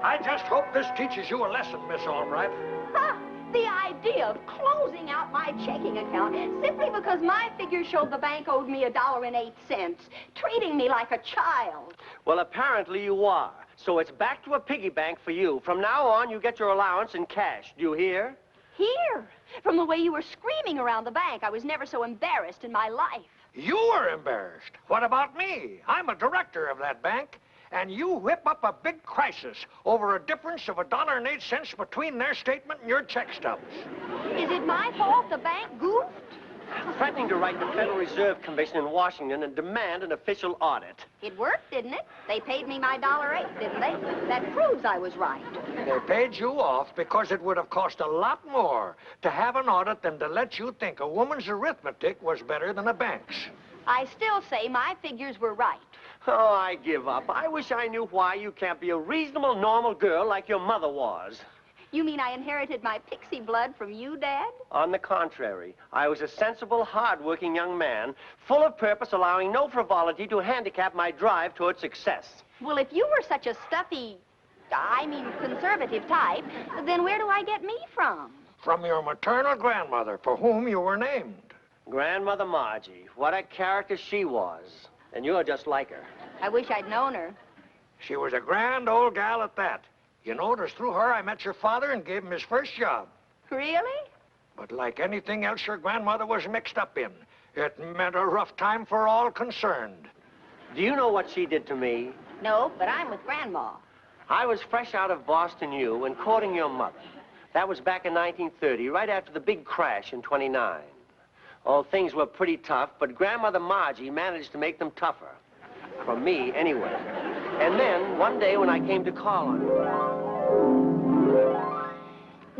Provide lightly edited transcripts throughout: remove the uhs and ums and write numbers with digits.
I just hope this teaches you a lesson, Miss Albright. Ha! The idea of closing out my checking account simply because my figures showed the bank owed me $1.08, treating me like a child. Well, apparently you are. So it's back to a piggy bank for you. From now on, you get your allowance in cash. Do you hear? Here? From the way you were screaming around the bank, I was never so embarrassed in my life. You were embarrassed. What about me? I'm a director of that bank. And you whip up a big crisis over a difference of $1.08 between their statement and your check stubs. Is it my fault the bank goofed? Threatening to write the Federal Reserve Commission in Washington and demand an official audit. It worked, didn't it? They paid me my $1.08, didn't they? That proves I was right. They paid you off because it would have cost a lot more to have an audit than to let you think a woman's arithmetic was better than a bank's. I still say my figures were right. Oh, I give up. I wish I knew why you can't be a reasonable, normal girl like your mother was. You mean I inherited my pixie blood from you, Dad? On the contrary, I was a sensible, hard-working young man, full of purpose, allowing no frivolity to handicap my drive toward success. Well, if you were such a stuffy, conservative type, then where do I get me from? From your maternal grandmother, for whom you were named. Grandmother Margie. What a character she was. And you're just like her. I wish I'd known her. She was a grand old gal at that. You know, it was through her I met your father and gave him his first job. Really? But like anything else your grandmother was mixed up in, it meant a rough time for all concerned. Do you know what she did to me? No, but I'm with Grandma. I was fresh out of Boston U and courting your mother. That was back in 1930, right after the big crash in '29. Oh, things were pretty tough, but Grandmother Margie managed to make them tougher. For me, anyway. And then, one day when I came to call on you...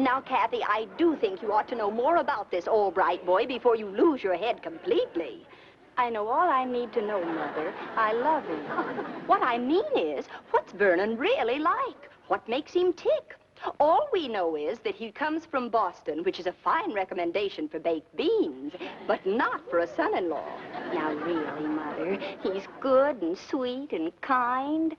Now, Kathy, I do think you ought to know more about this Albright boy before you lose your head completely. I know all I need to know, Mother. I love him. What I mean is, what's Vernon really like? What makes him tick? All we know is that he comes from Boston, which is a fine recommendation for baked beans, but not for a son-in-law. Now, really, Mother, he's good and sweet and kind.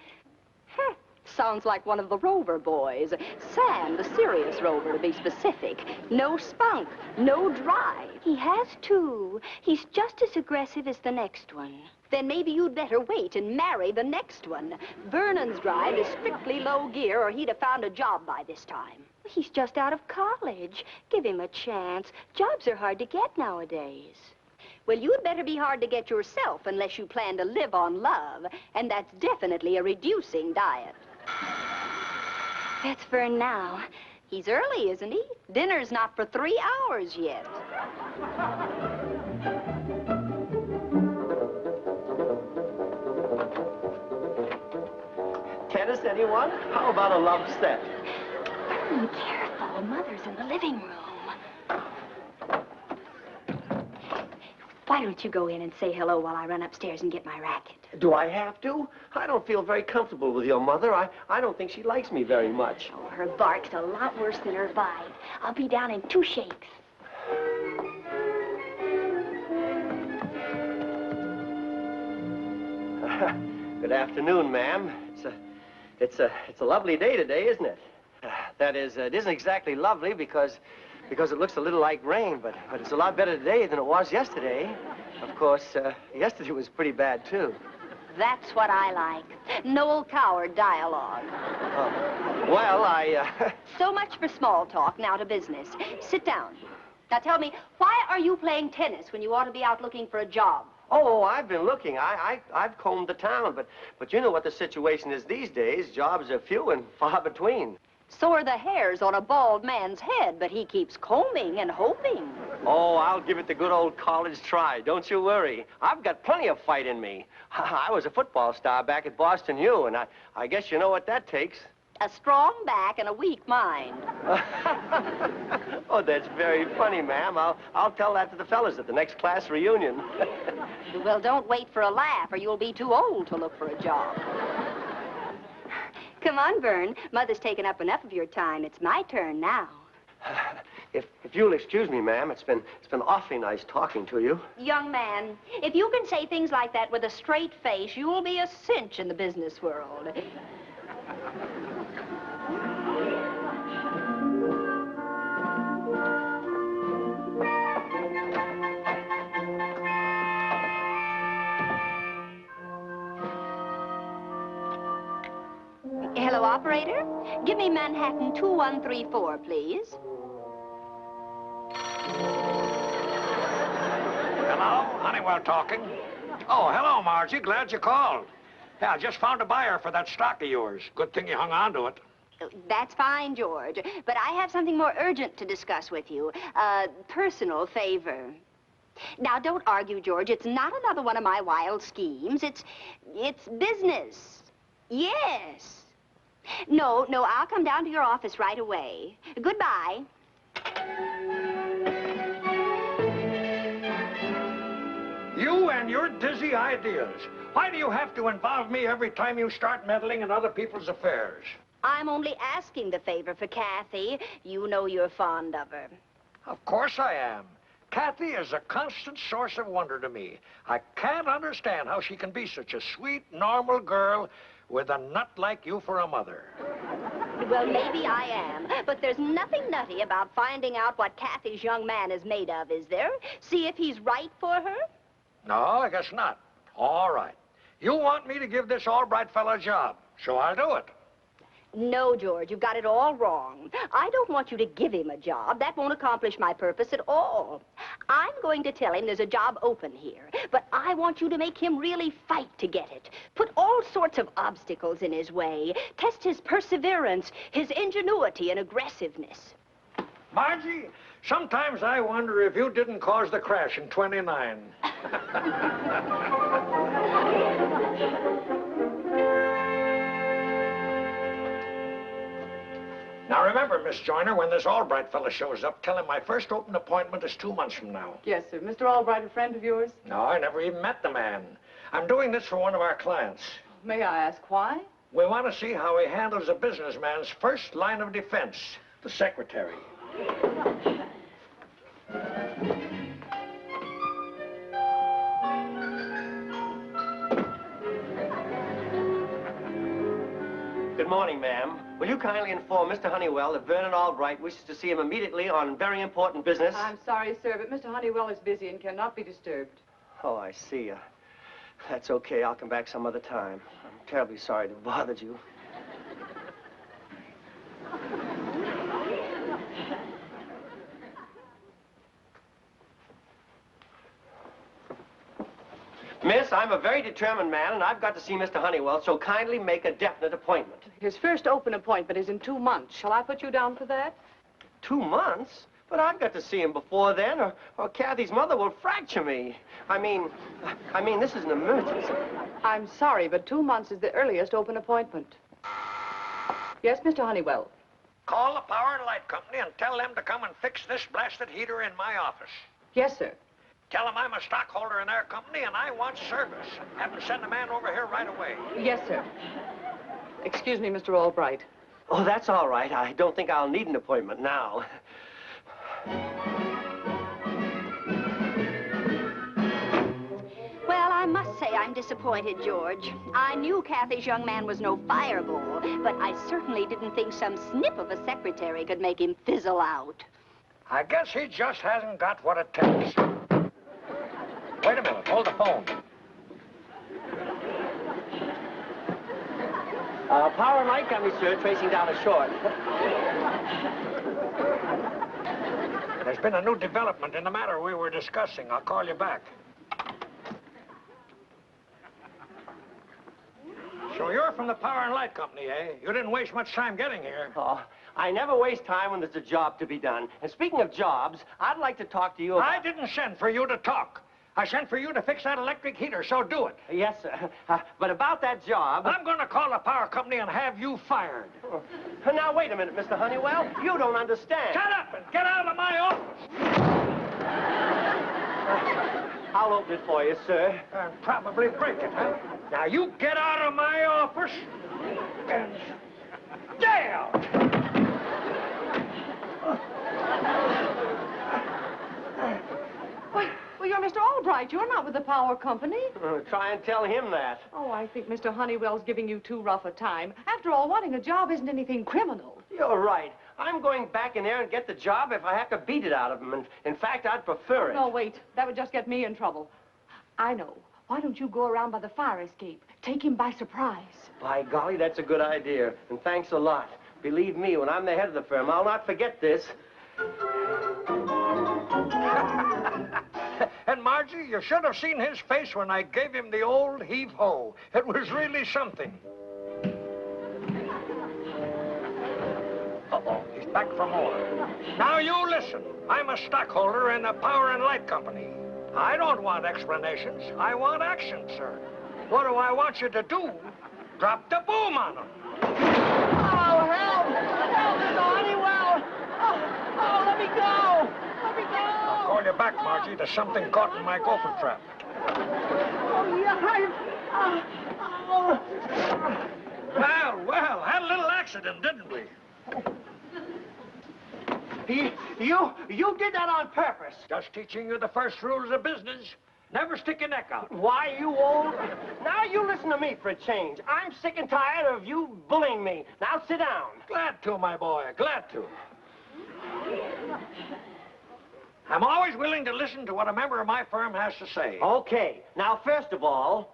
Sounds like one of the Rover boys. Sam, the serious Rover, to be specific. No spunk, no drive. He has, too. He's just as aggressive as the next one. Then maybe you'd better wait and marry the next one. Vernon's drive is strictly low gear, or he'd have found a job by this time. He's just out of college. Give him a chance. Jobs are hard to get nowadays. Well, you'd better be hard to get yourself unless you plan to live on love, and that's definitely a reducing diet. That's Vern now. He's early, isn't he? Dinner's not for 3 hours yet. Tennis, anyone? How about a love set? Vern, careful. Mother's in the living room. Why don't you go in and say hello while I run upstairs and get my racket? Do I have to? I don't feel very comfortable with your mother. I don't think she likes me very much. Oh, her bark's a lot worse than her bite. I'll be down in 2 shakes. Good afternoon, ma'am. It's a lovely day today, isn't it? That is, it isn't exactly lovely because it looks a little like rain, but it's a lot better today than it was yesterday. Of course, yesterday was pretty bad, too. That's what I like. No coward dialogue. Oh. Well, So much for small talk. Now to business. Sit down. Now tell me, why are you playing tennis when you ought to be out looking for a job? Oh, I've been looking. I've combed the town, but you know what the situation is these days. Jobs are few and far between. So are the hairs on a bald man's head, but he keeps combing and hoping. Oh, I'll give it the good old college try. Don't you worry. I've got plenty of fight in me. I was a football star back at Boston U, and I guess you know what that takes. A strong back and a weak mind. Oh, that's very funny, ma'am. I'll tell that to the fellas at the next class reunion. Well, don't wait for a laugh, or you'll be too old to look for a job. Come on, Vern. Mother's taken up enough of your time. It's my turn now. If you'll excuse me, ma'am, it's been awfully nice talking to you. Young man, if you can say things like that with a straight face, you'll be a cinch in the business world. Hello, operator. Give me Manhattan 2134, please. Hello, Honeywell talking. Oh, hello, Margie. Glad you called. Yeah, I just found a buyer for that stock of yours. Good thing you hung on to it. That's fine, George. But I have something more urgent to discuss with you. A personal favor. Now, don't argue, George. It's not another one of my wild schemes. It's business. Yes. No, I'll come down to your office right away. Goodbye. You and your dizzy ideas. Why do you have to involve me every time you start meddling in other people's affairs? I'm only asking the favor for Kathy. You know you're fond of her. Of course I am. Kathy is a constant source of wonder to me. I can't understand how she can be such a sweet, normal girl with a nut like you for a mother. Well, maybe I am, but there's nothing nutty about finding out what Kathy's young man is made of, is there? See if he's right for her? No, I guess not. All right. You want me to give this Albright fellow a job, so I'll do it. No, George, you've got it all wrong. I don't want you to give him a job. That won't accomplish my purpose at all. I'm going to tell him there's a job open here, but I want you to make him really fight to get it. Put all sorts of obstacles in his way. Test his perseverance, his ingenuity and aggressiveness. Margie, sometimes I wonder if you didn't cause the crash in 29. Now remember, Miss Joyner, when this Albright fella shows up, tell him my first open appointment is 2 months from now. Yes, sir. Mr. Albright, a friend of yours? No, I never even met the man. I'm doing this for one of our clients. May I ask why? We want to see how he handles a businessman's first line of defense, the secretary. Good morning, ma'am. Will you kindly inform Mr. Honeywell that Vernon Albright wishes to see him immediately on very important business? I'm sorry, sir, but Mr. Honeywell is busy and cannot be disturbed. Oh, I see. That's okay. I'll come back some other time. I'm terribly sorry to have bothered you. Miss, I'm a very determined man, and I've got to see Mr. Honeywell, so kindly make a definite appointment. His first open appointment is in 2 months. Shall I put you down for that? 2 months? But I've got to see him before then, or Kathy's mother will fracture me. I mean, this is an emergency. I'm sorry, but 2 months is the earliest open appointment. Yes, Mr. Honeywell. Call the Power and Light Company and tell them to come and fix this blasted heater in my office. Yes, sir. Tell them I'm a stockholder in their company and I want service. Have them send a man over here right away. Yes, sir. Excuse me, Mr. Albright. Oh, that's all right. I don't think I'll need an appointment now. Well, I must say I'm disappointed, George. I knew Kathy's young man was no fireball, but I certainly didn't think some snip of a secretary could make him fizzle out. I guess he just hasn't got what it takes. Wait a minute. Hold the phone. Power and Light Company, sir, tracing down a short. There's been a new development in the matter we were discussing. I'll call you back. So you're from the Power and Light Company, eh? You didn't waste much time getting here. Oh, I never waste time when there's a job to be done. And speaking of jobs, I'd like to talk to you about... I didn't send for you to talk. I sent for you to fix that electric heater, so do it. Yes, sir. But about that job... I'm going to call the power company and have you fired. Now, wait a minute, Mr. Honeywell. You don't understand. Shut up and get out of my office. I'll open it for you, sir. And probably break it, huh? Now, you get out of my office and... Gale! Well, you're Mr. Albright. You're not with the power company? Try and tell him that. Oh, I think Mr. Honeywell's giving you too rough a time. After all, wanting a job isn't anything criminal. You're right. I'm going back in there and get the job if I have to beat it out of him. And in fact, I'd prefer it. No, wait. That would just get me in trouble. I know. Why don't you go around by the fire escape? Take him by surprise. By golly, that's a good idea. And thanks a lot. Believe me, when I'm the head of the firm, I'll not forget this. And Margie, you should have seen his face when I gave him the old heave-ho. It was really something. Uh-oh, he's back for more. Now you listen. I'm a stockholder in a power and light company. I don't want explanations. I want action, sir. What do I want you to do? Drop the boom on them. Oh, help! Help, Mr. Honeywell! Oh, let me go! Let me go! I'll call you back, Margie. There's something caught in my gopher trap. Oh, yeah, Well, had a little accident, didn't we? You did that on purpose. Just teaching you the first rules of business. Never stick your neck out. Why, you old... Now you listen to me for a change. I'm sick and tired of you bullying me. Now sit down. Glad to, my boy, glad to. I'm always willing to listen to what a member of my firm has to say. Okay. Now, first of all,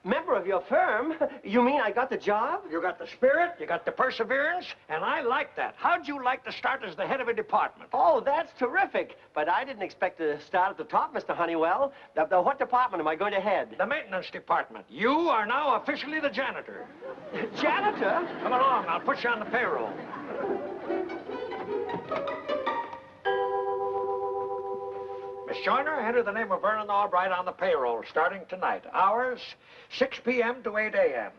member of your firm? You mean I got the job? You got the spirit, you got the perseverance, and I like that. How'd you like to start as the head of a department? Oh, that's terrific. But I didn't expect to start at the top, Mr. Honeywell. What department am I going to head? The maintenance department. You are now officially the janitor. Janitor? Come along, I'll put you on the payroll. Miss Joyner, enter the name of Vernon Albright on the payroll starting tonight. Hours, 6 p.m. to 8 a.m.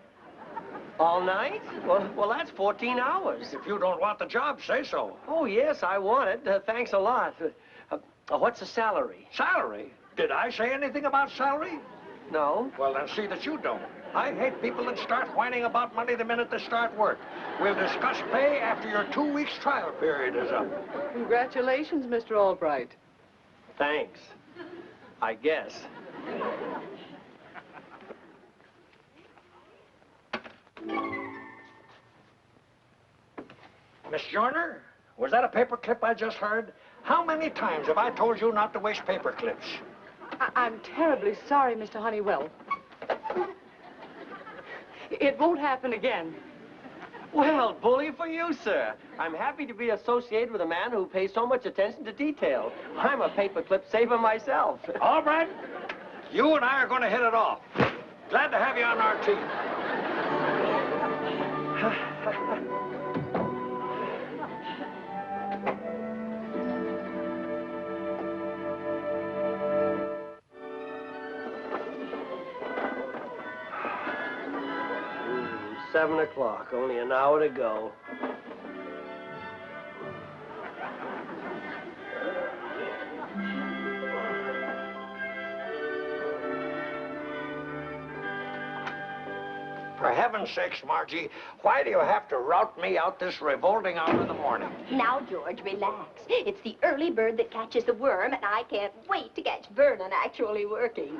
All night? Well, that's 14 hours. If you don't want the job, say so. Oh, yes, I want it. Thanks a lot. What's the salary? Salary? Did I say anything about salary? No. Well, then see that you don't. I hate people that start whining about money the minute they start work. We'll discuss pay after your 2 weeks trial period is up. Congratulations, Mr. Albright. Thanks. I guess. Miss Joyner, was that a paper clip I just heard? How many times have I told you not to waste paper clips? I'm terribly sorry, Mr. Honeywell. It won't happen again. Well, bully for you, sir. I'm happy to be associated with a man who pays so much attention to detail. I'm a paperclip saver myself. All right. You and I are going to hit it off. Glad to have you on our team. 7 o'clock, only an hour to go. For heaven's sakes, Margie, why do you have to rout me out this revolting hour in the morning? Now, George, relax. It's the early bird that catches the worm, and I can't wait to catch Vernon actually working.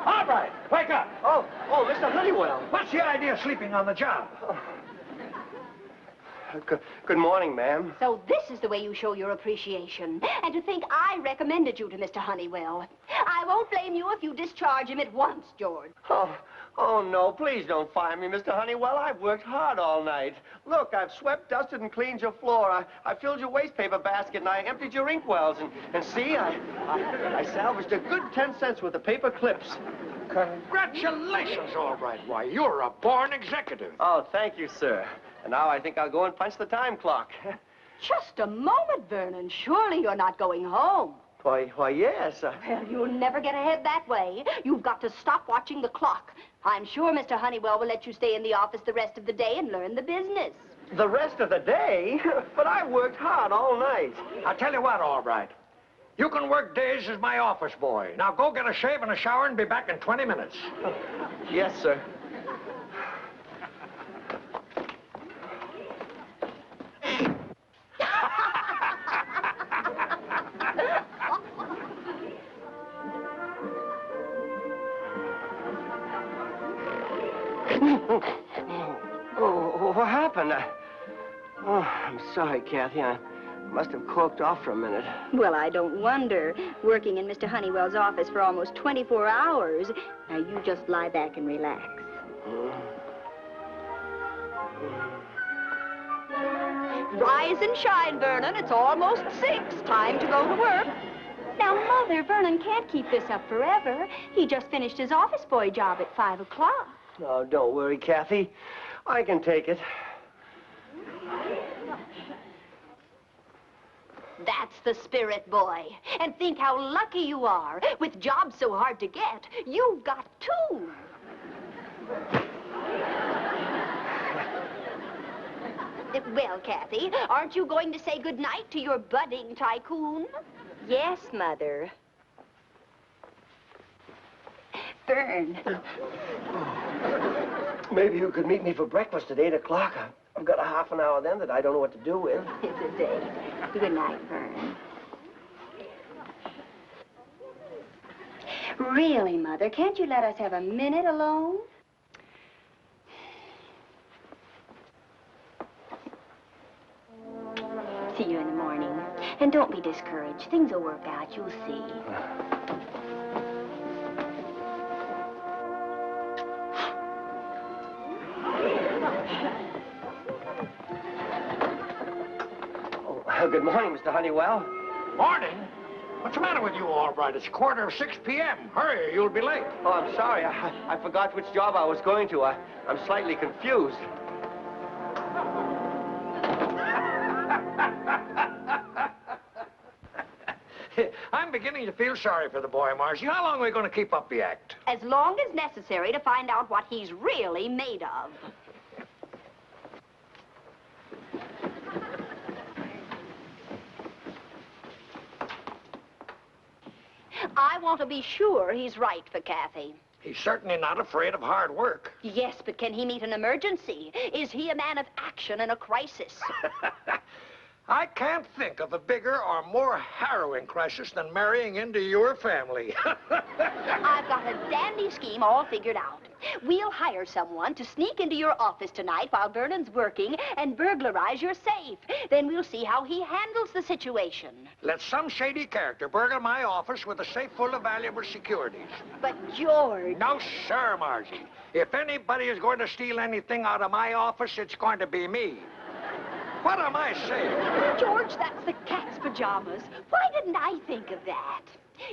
Albright, wake up. Oh, Mr. Honeywell. What's the idea of sleeping on the job? Good morning, ma'am. So this is the way you show your appreciation. And to think I recommended you to Mr. Honeywell. I won't blame you if you discharge him at once, George. Oh, no, please don't fire me, Mr. Honeywell. I've worked hard all night. Look, I've swept, dusted, and cleaned your floor. I filled your waste paper basket, and I emptied your inkwells. And see, I salvaged a good 10 cents worth of paper clips. Congratulations, Albright. Why, you're a born executive. Oh, thank you, sir. And now I think I'll go and punch the time clock. Just a moment, Vernon. Surely you're not going home. Why, yes. Well, you'll never get ahead that way. You've got to stop watching the clock. I'm sure Mr. Honeywell will let you stay in the office the rest of the day and learn the business. The rest of the day? But I worked hard all night. I'll tell you what, Albright. You can work days as my office boy. Now go get a shave and a shower and be back in 20 minutes. Yes, sir. Oh, what happened? Oh, I'm sorry, Kathy. I must have corked off for a minute. Well, I don't wonder. Working in Mr. Honeywell's office for almost 24 hours. Now, you just lie back and relax. Rise and shine, Vernon. It's almost 6. Time to go to work. Now, Mother, Vernon can't keep this up forever. He just finished his office boy job at 5 o'clock. Oh, don't worry, Kathy. I can take it. That's the spirit, boy. And think how lucky you are. With jobs so hard to get, you've got 2. Well, Kathy, aren't you going to say goodnight to your budding tycoon? Yes, Mother. Vern. Maybe you could meet me for breakfast at 8 o'clock. I've got a half an hour then that I don't know what to do with. It's a date. Good night, Vern. Really, Mother, can't you let us have a minute alone? See you in the morning. And don't be discouraged. Things will work out. You'll see. Good morning, Mr. Honeywell. Morning? What's the matter with you, Albright? It's 6:15 p.m. Hurry, or you'll be late. Oh, I'm sorry. I forgot which job I was going to. I'm slightly confused. I'm beginning to feel sorry for the boy, Margie. How long are we going to keep up the act? As long as necessary to find out what he's really made of. I want to be sure he's right for Kathy. He's certainly not afraid of hard work. Yes, but can he meet an emergency? Is he a man of action in a crisis? I can't think of a bigger or more harrowing crisis than marrying into your family. I've got a dandy scheme all figured out. We'll hire someone to sneak into your office tonight while Vernon's working and burglarize your safe. Then we'll see how he handles the situation. Let some shady character burgle my office with a safe full of valuable securities. But, George... No, sir, Margie. If anybody is going to steal anything out of my office, it's going to be me. What am I saying? George, that's the cat's pajamas. Why didn't I think of that?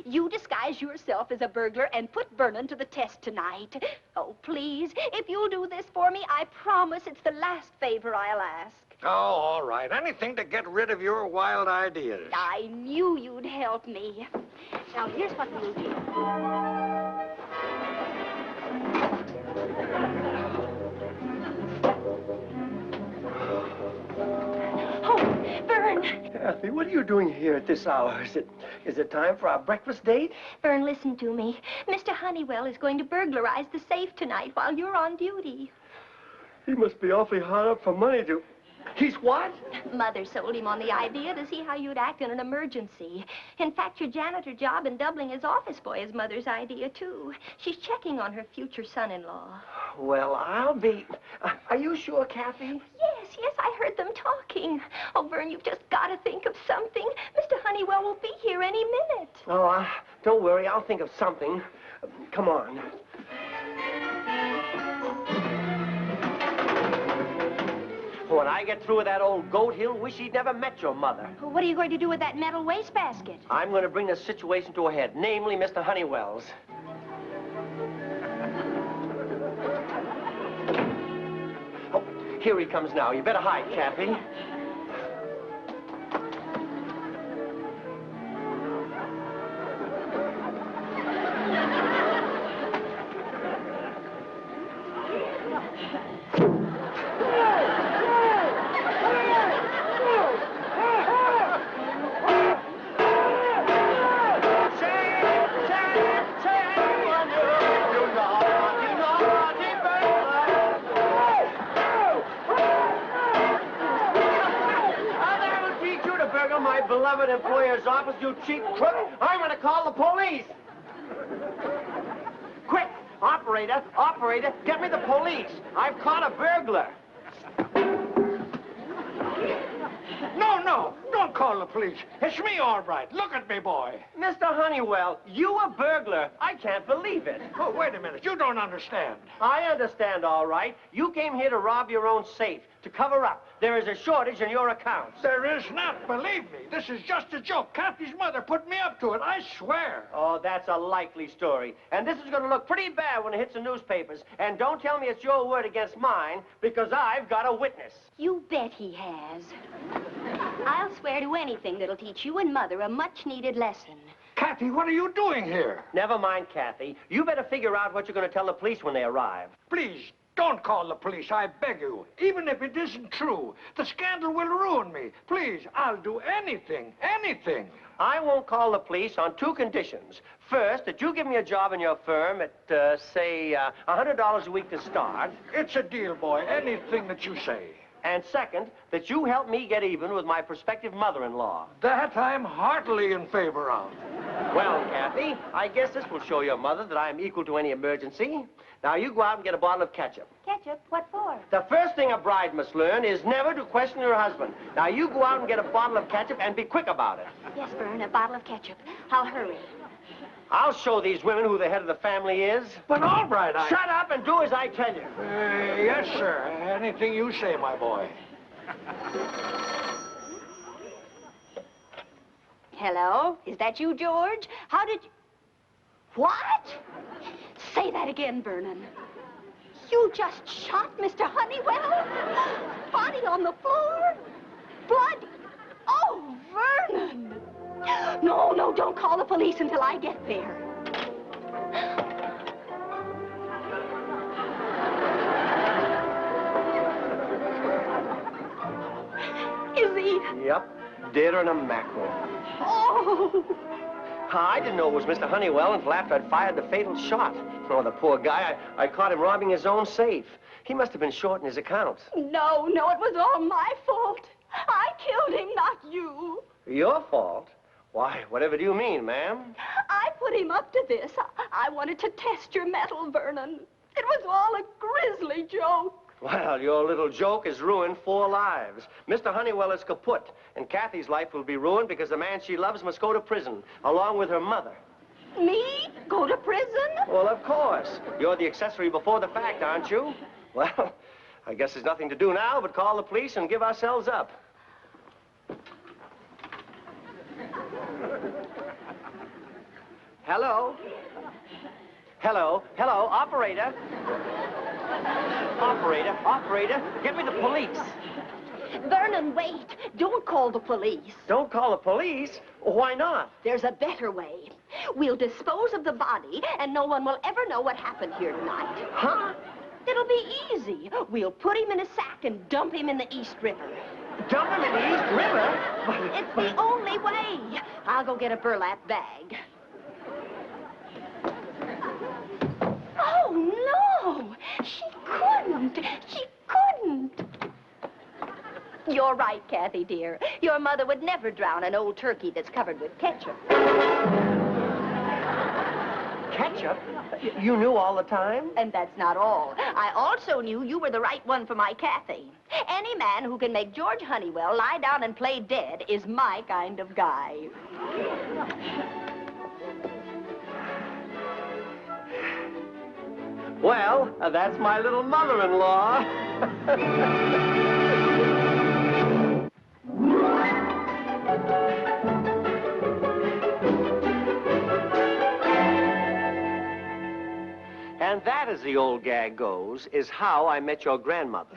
You disguise yourself as a burglar and put Vernon to the test tonight. Oh, please, if you'll do this for me, I promise it's the last favor I'll ask. Oh, all right. Anything to get rid of your wild ideas. I knew you'd help me. Now, here's what we'll do. Vern! Kathy, what are you doing here at this hour? Is it time for our breakfast date? Vern, listen to me. Mr. Honeywell is going to burglarize the safe tonight while you're on duty. He must be awfully hard up for money to... He's what? Mother sold him on the idea to see how you'd act in an emergency. In fact, your janitor job and doubling his office boy is Mother's idea, too. She's checking on her future son-in-law. Well, I'll be... Are you sure, Kathy? Yes, I heard them talking. Oh, Vern, you've just got to think of something. Mr. Honeywell will be here any minute. Oh, don't worry. I'll think of something. Come on. When I get through with that old goat, he'll wish he'd never met your mother. What are you going to do with that metal wastebasket? I'm going to bring the situation to a head, namely Mr. Honeywell's. Oh, here he comes now. You better hide, Kathy. Beloved employer's office, you cheap crook. I'm going to call the police. Quick, operator. Operator, get me the police. I've caught a burglar. No, don't call the police. It's me, Albright. Look at me, boy. Mr. Honeywell, you a burglar. I can't believe it. Oh, wait a minute. You don't understand. I understand, all right. You came here to rob your own safe, to cover up. There is a shortage in your accounts. There is not, believe me. This is just a joke. Kathy's mother put me up to it, I swear. Oh, that's a likely story. And this is going to look pretty bad when it hits the newspapers. And don't tell me it's your word against mine, because I've got a witness. You bet he has. I'll swear to anything that'll teach you and Mother a much-needed lesson. Kathy, what are you doing here? Never mind, Kathy. You better figure out what you're going to tell the police when they arrive. Please, don't call the police, I beg you. Even if it isn't true, the scandal will ruin me. Please, I'll do anything. I won't call the police on two conditions. First, that you give me a job in your firm at, say, $100 a week to start. It's a deal, boy. Anything that you say. And second, that you help me get even with my prospective mother-in-law. That I'm heartily in favor of. Well, Kathy, I guess this will show your mother that I'm equal to any emergency. Now, you go out and get a bottle of ketchup. Ketchup? What for? The first thing a bride must learn is never to question her husband. Now, you go out and get a bottle of ketchup and be quick about it. Yes, Vern, a bottle of ketchup. I'll hurry. I'll show these women who the head of the family is. But Albright, Shut up and do as I tell you. Yes, sir. Anything you say, my boy. Hello? Is that you, George? How did you... What? Say that again, Vernon. You just shot Mr. Honeywell? Body on the floor? Blood? Oh, Vernon! No, don't call the police until I get there. Is he? Yep, deader than a mackerel. Oh! I didn't know it was Mr. Honeywell until after I'd fired the fatal shot. Oh, the poor guy, I caught him robbing his own safe. He must have been short in his account. No, it was all my fault. I killed him, not you. Your fault? Why, whatever do you mean, ma'am? I put him up to this. I wanted to test your mettle, Vernon. It was all a grisly joke. Well, your little joke has ruined 4 lives. Mr. Honeywell is kaput, and Kathy's life will be ruined because the man she loves must go to prison, along with her mother. Me? Go to prison? Well, of course. You're the accessory before the fact, aren't you? Well, I guess there's nothing to do now but call the police and give ourselves up. Hello? Hello, operator. Operator, get me the police. Vernon, wait. Don't call the police. Don't call the police? Why not? There's a better way. We'll dispose of the body, and no one will ever know what happened here tonight. Huh? It'll be easy. We'll put him in a sack and dump him in the East River. Dump him in the East River? It's the only way. I'll go get a burlap bag. Oh, no! She couldn't. You're right, Kathy, dear. Your mother would never drown an old turkey that's covered with ketchup. Ketchup? You knew all the time? And that's not all. I also knew you were the right one for my Kathy. Any man who can make George Honeywell lie down and play dead is my kind of guy. Well, that's my little mother-in-law. And that, as the old gag goes, is how I met your grandmother.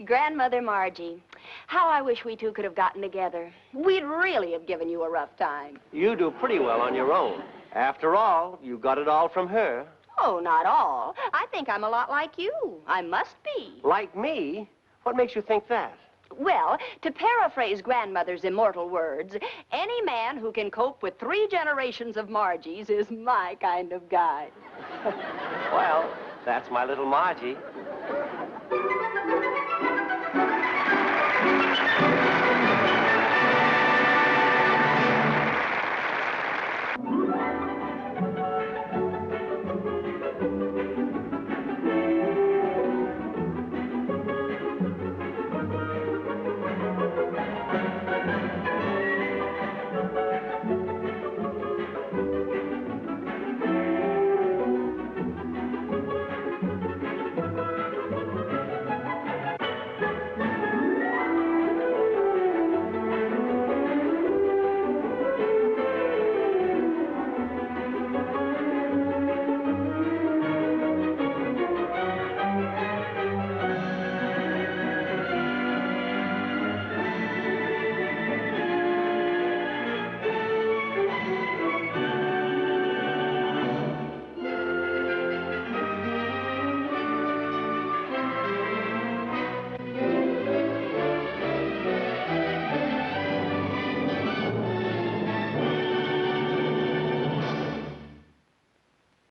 Grandmother Margie. How I wish we two could have gotten together. We'd really have given you a rough time. You do pretty well on your own. After all, you got it all from her. Oh, not all. I think I'm a lot like you. I must be. Like me? What makes you think that? Well, to paraphrase Grandmother's immortal words, any man who can cope with 3 generations of Margies is my kind of guy. Well, that's my little Margie.